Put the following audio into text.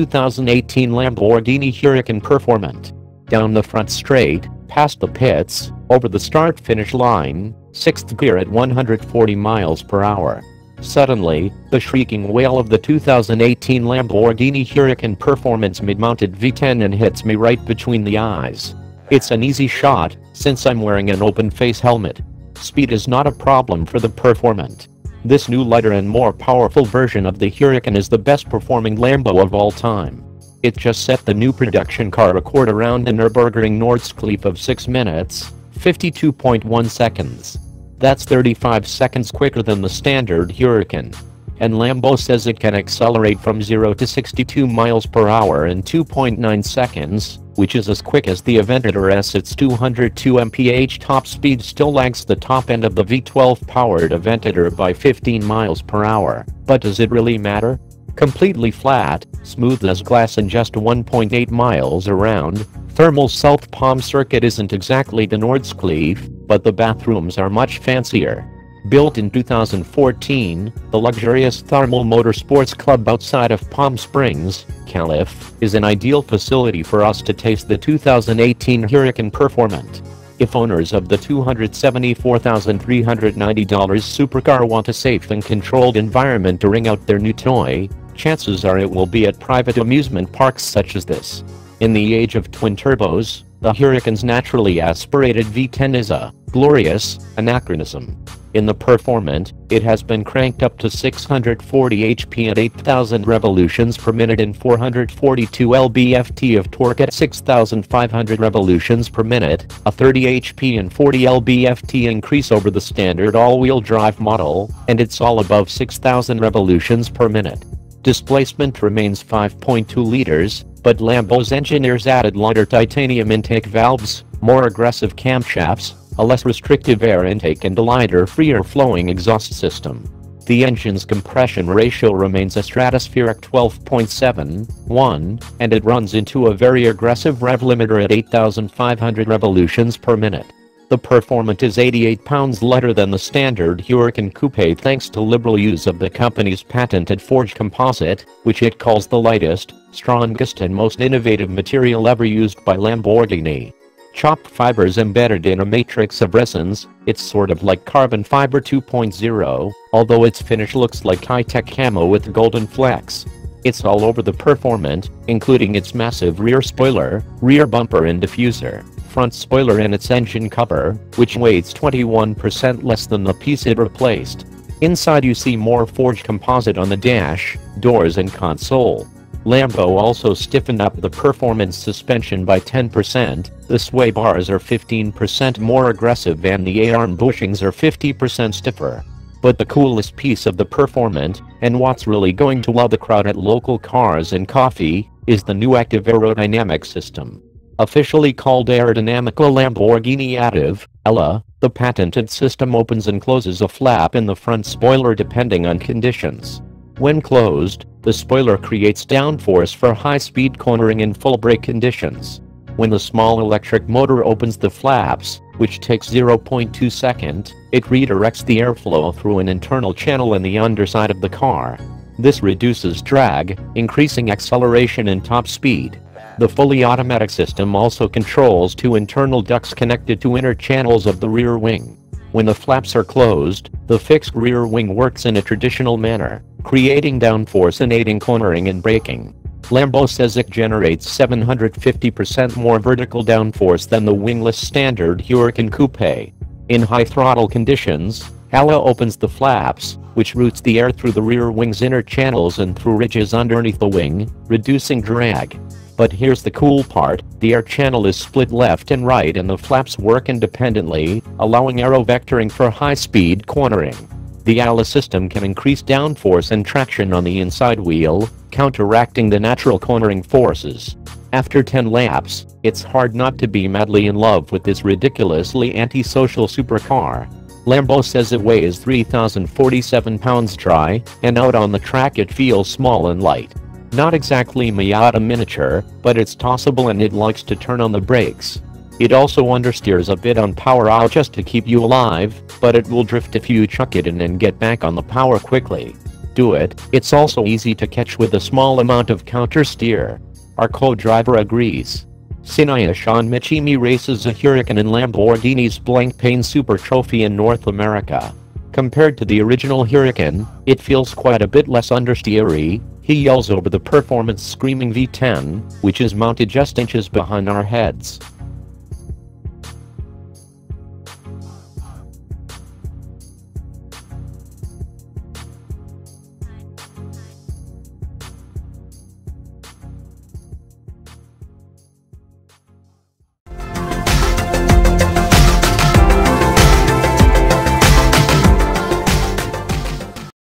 2018 Lamborghini Huracán Performante. Down the front straight, past the pits, over the start-finish line, 6th gear at 140 miles per hour. Suddenly, the shrieking wail of the 2018 Lamborghini Huracán Performante mid-mounted V10 hits me right between the eyes. It's an easy shot, since I'm wearing an open-face helmet. Speed is not a problem for the Performante. This new lighter and more powerful version of the Huracán is the best performing Lambo of all time. It just set the new production car record around the Nürburgring Nordschleife of 6 minutes, 52.1 seconds. That's 35 seconds quicker than the standard Huracán. And Lambo says it can accelerate from 0 to 62 miles per hour in 2.9 seconds, which is as quick as the Aventador S. Its 202 mph top speed still lags the top end of the V-12-powered Aventador by 15 miles per hour. But does it really matter? Completely flat, smooth as glass and just 1.8 miles around, thermal South Palm Circuit isn't exactly the Nordschleife, but the bathrooms are much fancier. Built in 2014, the luxurious Thermal Motorsports Club outside of Palm Springs, Calif, is an ideal facility for us to taste the 2018 Huracán Performante. If owners of the $274,390 supercar want a safe and controlled environment to ring out their new toy, chances are it will be at private amusement parks such as this. In the age of twin turbos, the Huracán's naturally aspirated V10 is a glorious anachronism. In the Performante, it has been cranked up to 640 HP at 8,000 revolutions per minute and 442 lb-ft of torque at 6,500 revolutions per minute, a 30 HP and 40 lb-ft increase over the standard all-wheel drive model, and it's all above 6,000 revolutions per minute. Displacement remains 5.2 liters, but Lambo's engineers added lighter titanium intake valves, more aggressive camshafts, a less restrictive air intake and a lighter, freer-flowing exhaust system. The engine's compression ratio remains a stratospheric 12.71, and it runs into a very aggressive rev limiter at 8,500 revolutions per minute. The Performante is 88 pounds lighter than the standard Huracán Coupe thanks to liberal use of the company's patented forged composite, which it calls the lightest, strongest and most innovative material ever used by Lamborghini. Chopped fibers embedded in a matrix of resins, it's sort of like carbon fiber 2.0, although its finish looks like high-tech camo with golden flecks. It's all over the Performante, including its massive rear spoiler, rear bumper and diffuser, front spoiler and its engine cover, which weighs 21% less than the piece it replaced. Inside you see more forged composite on the dash, doors and console. Lambo also stiffened up the Performance suspension by 10%, the sway bars are 15% more aggressive and the A-arm bushings are 50% stiffer. But the coolest piece of the Performante, and what's really going to wow the crowd at local cars and coffee, is the new active aerodynamic system. Officially called Aerodynamica Lamborghini Additive, ELA, the patented system opens and closes a flap in the front spoiler depending on conditions. When closed, the spoiler creates downforce for high-speed cornering in full brake conditions. When the small electric motor opens the flaps, which takes 0.2 seconds, it redirects the airflow through an internal channel in the underside of the car. This reduces drag, increasing acceleration and top speed. The fully automatic system also controls 2 internal ducts connected to inner channels of the rear wing. When the flaps are closed, the fixed rear wing works in a traditional manner, creating downforce and aiding cornering and braking. Lambo says it generates 750% more vertical downforce than the wingless standard Huracán Coupe. In high throttle conditions, ELA opens the flaps, which routes the air through the rear wing's inner channels and through ridges underneath the wing, reducing drag. But here's the cool part, the air channel is split left and right and the flaps work independently, allowing aero vectoring for high-speed cornering. The ELA system can increase downforce and traction on the inside wheel, counteracting the natural cornering forces. After 10 laps, it's hard not to be madly in love with this ridiculously antisocial supercar. Lambo says it weighs 3,047 pounds dry, and out on the track it feels small and light. Not exactly Miata miniature, but it's tossable and it likes to turn on the brakes. It also understeers a bit on power out just to keep you alive, but it will drift if you chuck it in and get back on the power quickly. do it, it's also easy to catch with a small amount of counter steer. Our co-driver agrees. Sinaya Sean Michimi races a Huracan in Lamborghini's Blancpain Super Trophy in North America. Compared to the original Huracan, it feels quite a bit less understeery, he yells over the performance screaming V10, which is mounted just inches behind our heads.